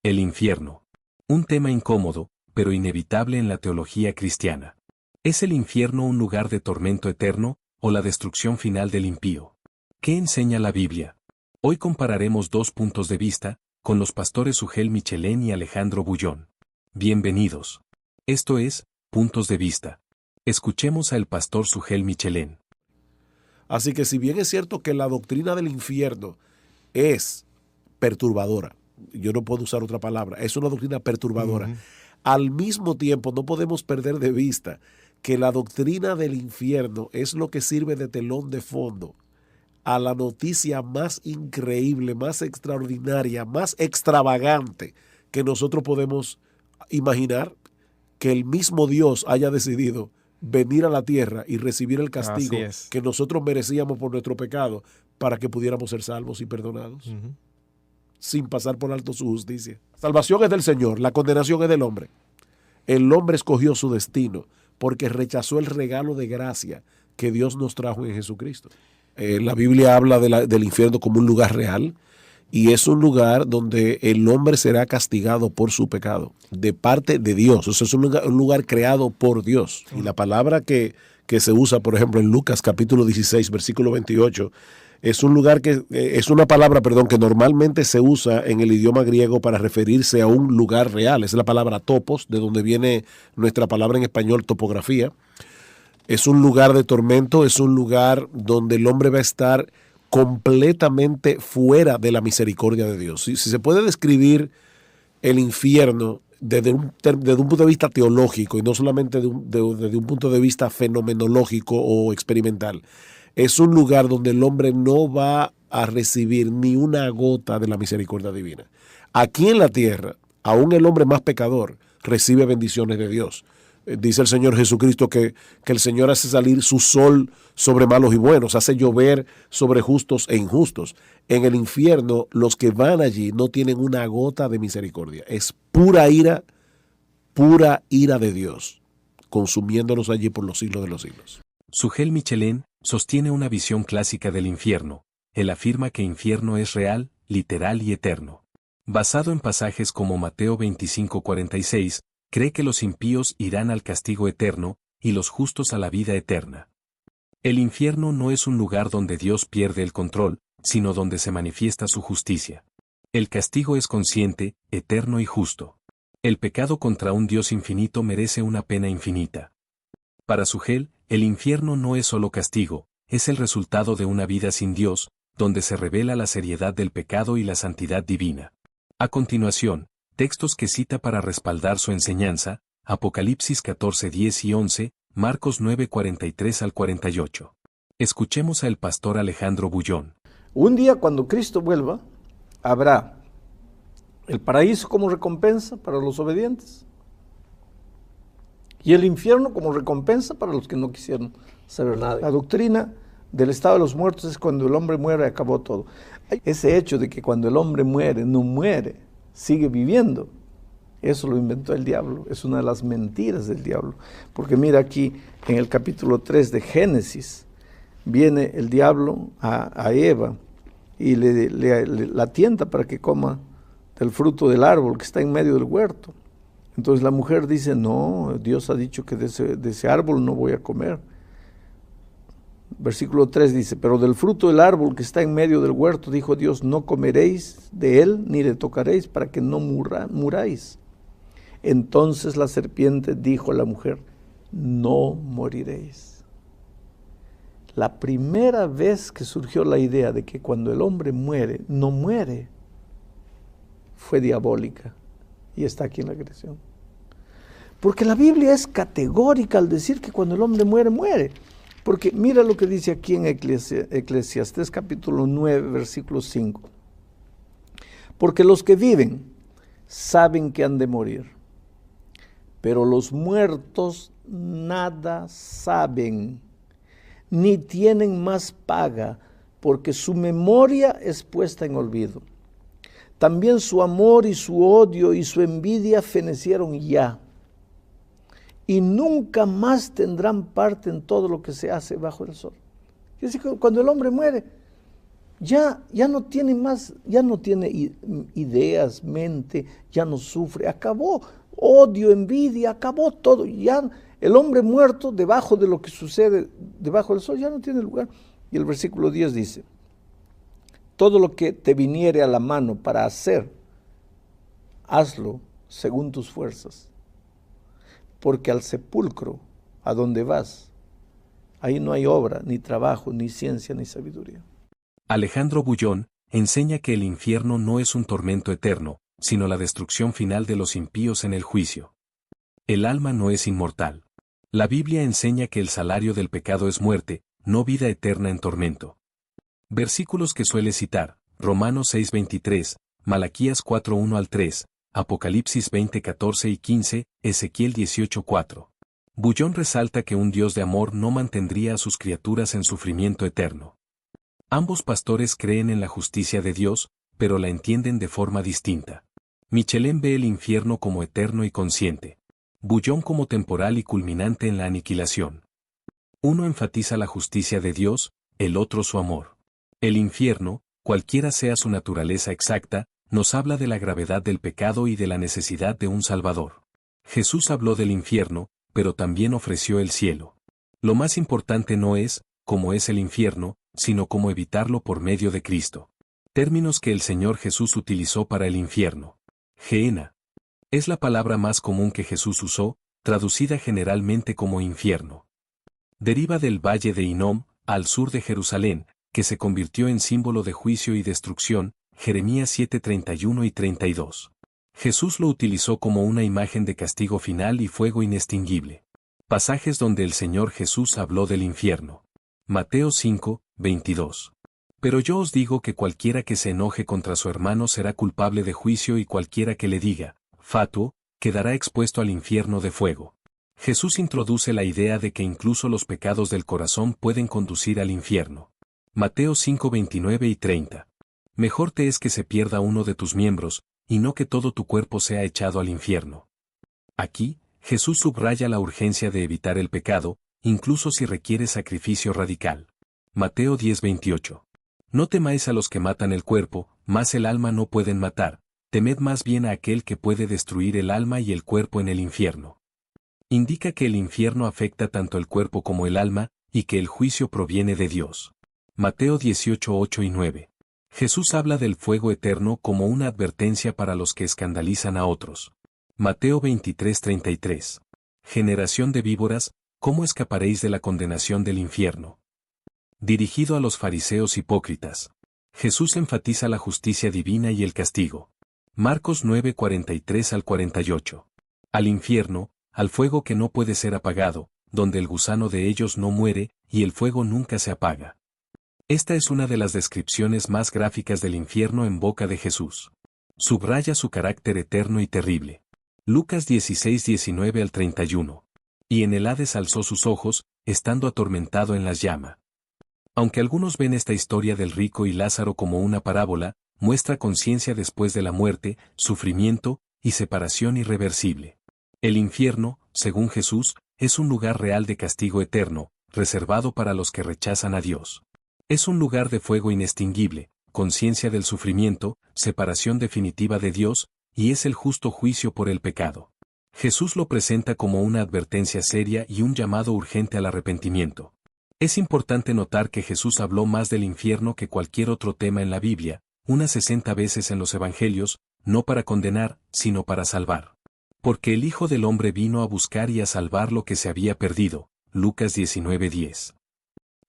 El infierno. Un tema incómodo, pero inevitable en la teología cristiana. ¿Es el infierno un lugar de tormento eterno, o la destrucción final del impío? ¿Qué enseña la Biblia? Hoy compararemos dos puntos de vista, con los pastores Sugel Michelén y Alejandro Bullón. Bienvenidos. Esto es, Puntos de Vista. Escuchemos al pastor Sugel Michelén. Así que si bien es cierto que la doctrina del infierno es perturbadora, yo no puedo usar otra palabra, es una doctrina perturbadora, al mismo tiempo no podemos perder de vista que la doctrina del infierno es lo que sirve de telón de fondo a la noticia más increíble, más extraordinaria, más extravagante que nosotros podemos imaginar, que el mismo Dios haya decidido venir a la tierra y recibir el castigo que nosotros merecíamos por nuestro pecado para que pudiéramos ser salvos y perdonados, sin pasar por alto su justicia. Salvación es del Señor, la condenación es del hombre. El hombre escogió su destino porque rechazó el regalo de gracia que Dios nos trajo en Jesucristo. La Biblia habla del infierno como un lugar real, y es un lugar donde el hombre será castigado por su pecado, de parte de Dios. O sea, es un lugar creado por Dios. Y la palabra que se usa, por ejemplo, en Lucas capítulo 16, versículo 28, es una palabra, que normalmente se usa en el idioma griego para referirse a un lugar real. Es la palabra topos, de donde viene nuestra palabra en español topografía. Es un lugar de tormento, es un lugar donde el hombre va a estar completamente fuera de la misericordia de Dios. Si se puede describir el infierno desde un punto de vista teológico y no solamente desde un punto de vista fenomenológico o experimental, es un lugar donde el hombre no va a recibir ni una gota de la misericordia divina. Aquí en la tierra, aún el hombre más pecador recibe bendiciones de Dios. Dice el Señor Jesucristo que el Señor hace salir su sol sobre malos y buenos, hace llover sobre justos e injustos. En el infierno, los que van allí no tienen una gota de misericordia. Es pura ira de Dios, consumiéndolos allí por los siglos de los siglos. Sugel Michelén sostiene una visión clásica del infierno. Él afirma que infierno es real, literal y eterno. Basado en pasajes como Mateo 25:46, cree que los impíos irán al castigo eterno, y los justos a la vida eterna. El infierno no es un lugar donde Dios pierde el control, sino donde se manifiesta su justicia. El castigo es consciente, eterno y justo. El pecado contra un Dios infinito merece una pena infinita. Para Sugel, el infierno no es solo castigo, es el resultado de una vida sin Dios, donde se revela la seriedad del pecado y la santidad divina. A continuación, textos que cita para respaldar su enseñanza: Apocalipsis 14:10 y 11, Marcos 9:43 al 48. Escuchemos al pastor Alejandro Bullón. Un día cuando Cristo vuelva, habrá el paraíso como recompensa para los obedientes y el infierno como recompensa para los que no quisieron saber nada. La doctrina del estado de los muertos es cuando el hombre muere, acabó todo. Ese hecho de que cuando el hombre muere, no muere, sigue viviendo, eso lo inventó el diablo, es una de las mentiras del diablo. Porque mira aquí, en el capítulo 3 de Génesis, viene el diablo a Eva y la tienta para que coma del fruto del árbol que está en medio del huerto. Entonces la mujer dice: no, Dios ha dicho que de ese árbol no voy a comer. Versículo 3 dice: pero del fruto del árbol que está en medio del huerto, dijo Dios, no comeréis de él, ni le tocaréis, para que no muráis. Entonces la serpiente dijo a la mujer: no moriréis. La primera vez que surgió la idea de que cuando el hombre muere, no muere, fue diabólica, y está aquí en la creación. Porque la Biblia es categórica al decir que cuando el hombre muere, muere. Porque mira lo que dice aquí en Eclesiastés capítulo 9, versículo 5. Porque los que viven saben que han de morir, pero los muertos nada saben, ni tienen más paga, porque su memoria es puesta en olvido. También su amor y su odio y su envidia fenecieron ya, y nunca más tendrán parte en todo lo que se hace bajo el sol. Es decir, cuando el hombre muere, ya no tiene más, ya no tiene ideas, mente, ya no sufre, acabó odio, envidia, acabó todo, ya el hombre muerto debajo de lo que sucede debajo del sol ya no tiene lugar. Y el versículo 10 dice, todo lo que te viniere a la mano para hacer, hazlo según tus fuerzas, porque al sepulcro a donde vas, ahí no hay obra, ni trabajo, ni ciencia, ni sabiduría. Alejandro Bullón enseña que el infierno no es un tormento eterno, sino la destrucción final de los impíos en el juicio. El alma no es inmortal. La Biblia enseña que el salario del pecado es muerte, no vida eterna en tormento. Versículos que suele citar, Romanos 6:23, Malaquías 4:1 al 3, Apocalipsis 20:14 y 15, Ezequiel 18:4. Bullón resalta que un Dios de amor no mantendría a sus criaturas en sufrimiento eterno. Ambos pastores creen en la justicia de Dios, pero la entienden de forma distinta. Michelén ve el infierno como eterno y consciente. Bullón como temporal y culminante en la aniquilación. Uno enfatiza la justicia de Dios, el otro su amor. El infierno, cualquiera sea su naturaleza exacta, nos habla de la gravedad del pecado y de la necesidad de un Salvador. Jesús habló del infierno, pero también ofreció el cielo. Lo más importante no es, cómo es el infierno, sino cómo evitarlo por medio de Cristo. Términos que el Señor Jesús utilizó para el infierno. Gehenna. Es la palabra más común que Jesús usó, traducida generalmente como infierno. Deriva del valle de Hinnom, al sur de Jerusalén, que se convirtió en símbolo de juicio y destrucción, Jeremías 7:31 y 32. Jesús lo utilizó como una imagen de castigo final y fuego inextinguible. Pasajes donde el Señor Jesús habló del infierno. Mateo 5:22. Pero yo os digo que cualquiera que se enoje contra su hermano será culpable de juicio y cualquiera que le diga, fatuo, quedará expuesto al infierno de fuego. Jesús introduce la idea de que incluso los pecados del corazón pueden conducir al infierno. Mateo 5:29 y 30. Mejor te es que se pierda uno de tus miembros, y no que todo tu cuerpo sea echado al infierno. Aquí, Jesús subraya la urgencia de evitar el pecado, incluso si requiere sacrificio radical. Mateo 10:28. No temáis a los que matan el cuerpo, mas el alma no pueden matar, temed más bien a aquel que puede destruir el alma y el cuerpo en el infierno. Indica que el infierno afecta tanto el cuerpo como el alma, y que el juicio proviene de Dios. Mateo 18:8 y 9. Jesús habla del fuego eterno como una advertencia para los que escandalizan a otros. Mateo 23:33. Generación de víboras, ¿cómo escaparéis de la condenación del infierno? Dirigido a los fariseos hipócritas. Jesús enfatiza la justicia divina y el castigo. Marcos 9:43 al 48. Al infierno, al fuego que no puede ser apagado, donde el gusano de ellos no muere, y el fuego nunca se apaga. Esta es una de las descripciones más gráficas del infierno en boca de Jesús. Subraya su carácter eterno y terrible. Lucas 16:19 al 31. Y en el Hades alzó sus ojos, estando atormentado en las llamas. Aunque algunos ven esta historia del rico y Lázaro como una parábola, muestra conciencia después de la muerte, sufrimiento y separación irreversible. El infierno, según Jesús, es un lugar real de castigo eterno, reservado para los que rechazan a Dios. Es un lugar de fuego inextinguible, conciencia del sufrimiento, separación definitiva de Dios, y es el justo juicio por el pecado. Jesús lo presenta como una advertencia seria y un llamado urgente al arrepentimiento. Es importante notar que Jesús habló más del infierno que cualquier otro tema en la Biblia, unas 60 veces en los Evangelios, no para condenar, sino para salvar. Porque el Hijo del Hombre vino a buscar y a salvar lo que se había perdido. Lucas 19:10.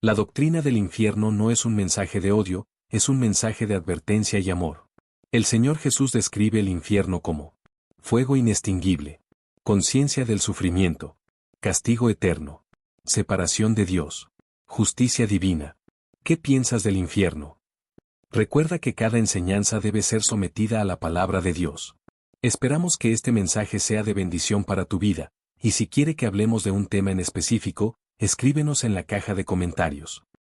La doctrina del infierno no es un mensaje de odio, es un mensaje de advertencia y amor. El Señor Jesús describe el infierno como fuego inextinguible, conciencia del sufrimiento, castigo eterno, separación de Dios, justicia divina. ¿Qué piensas del infierno? Recuerda que cada enseñanza debe ser sometida a la palabra de Dios. Esperamos que este mensaje sea de bendición para tu vida, y si quiere que hablemos de un tema en específico, escríbenos en la caja de comentarios.